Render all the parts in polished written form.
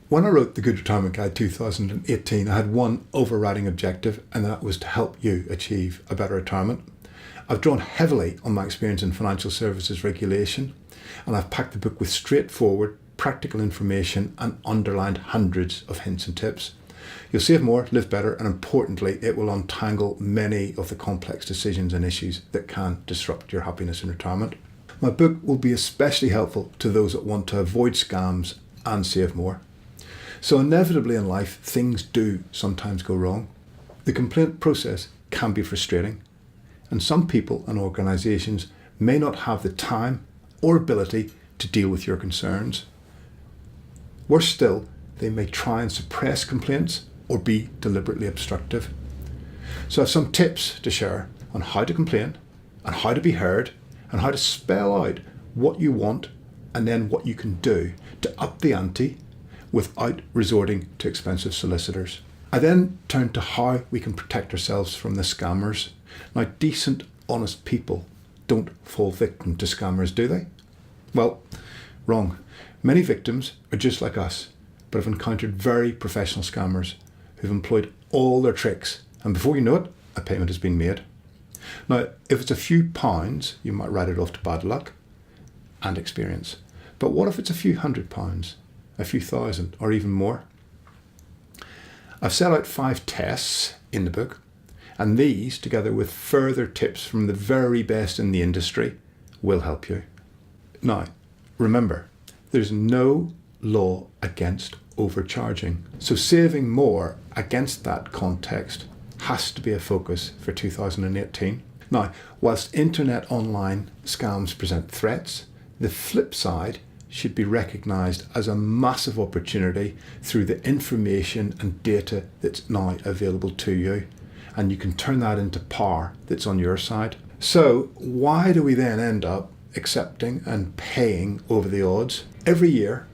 When I wrote the Good Retirement Guide 2018, I had one overriding objective, and that was to help you achieve a better retirement. I've drawn heavily on my experience in financial services regulation, and I've packed the book with straightforward, practical information and underlined hundreds of hints and tips. You'll save more, live better, and importantly, it will untangle many of the complex decisions and issues that can disrupt your happiness in retirement. My book will be especially helpful to those that want to avoid scams and save more. So inevitably in life, things do sometimes go wrong. The complaint process can be frustrating, and some people and organisations may not have the time or ability to deal with your concerns. Worse still, they may try and suppress complaints or be deliberately obstructive. So I have some tips to share on how to complain and how to be heard and how to spell out what you want and then what you can do to up the ante without resorting to expensive solicitors. I then turn to how we can protect ourselves from the scammers. Now, decent, honest people don't fall victim to scammers, do they? Well, wrong. Many victims are just like us, but have encountered very professional scammers who've employed all their tricks, and before you know it, a payment has been made. Now, if it's a few pounds, you might write it off to bad luck and experience. But what if it's a few £100s, a few thousand, or even more? I've set out 5 tests in the book, and these, together with further tips from the very best in the industry, will help you. Now, remember, there's no law against overcharging. So saving more against that context has to be a focus for 2018. Now, whilst internet online scams present threats, the flip side should be recognised as a massive opportunity through the information and data that's now available to you. And you can turn that into power that's on your side. So why do we then end up accepting and paying over the odds? Every year,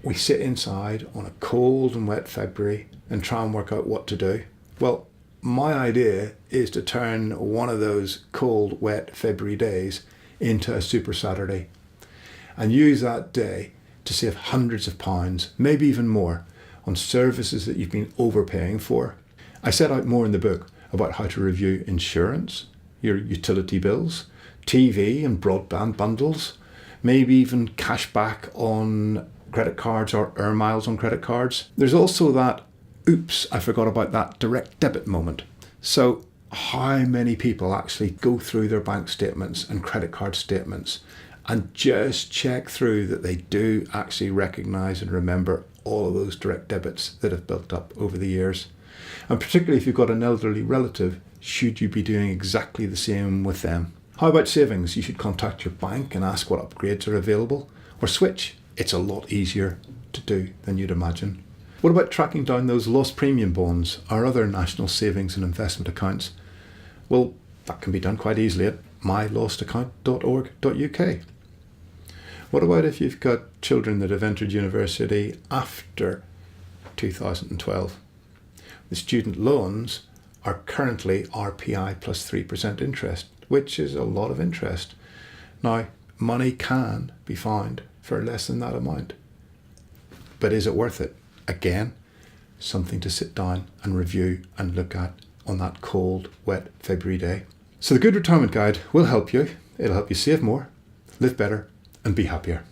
we sit inside on a cold and wet February and try and work out what to do. Well, my idea is to turn one of those cold, wet February days into a super Saturday and use that day to save hundreds of pounds, maybe even more, on services that you've been overpaying for. I set out more in the book about how to review insurance, your utility bills, TV and broadband bundles, maybe even cash back on credit cards or air miles on credit cards. There's also that, oops, I forgot about that direct debit moment. So how many people actually go through their bank statements and credit card statements and just check through that they do actually recognise and remember all of those direct debits that have built up over the years? And particularly if you've got an elderly relative, should you be doing exactly the same with them? How about savings? You should contact your bank and ask what upgrades are available, or switch. It's a lot easier to do than you'd imagine. What about tracking down those lost premium bonds or other national savings and investment accounts? Well, that can be done quite easily at mylostaccount.org.uk. What about if you've got children that have entered university after 2012? The student loans are currently RPI plus 3% interest, which is a lot of interest. Now, money can be found for less than that amount. But is it worth it? Again, something to sit down and review and look at on that cold, wet February day. So the Good Retirement Guide will help you. It'll help you save more, live better, and be happier.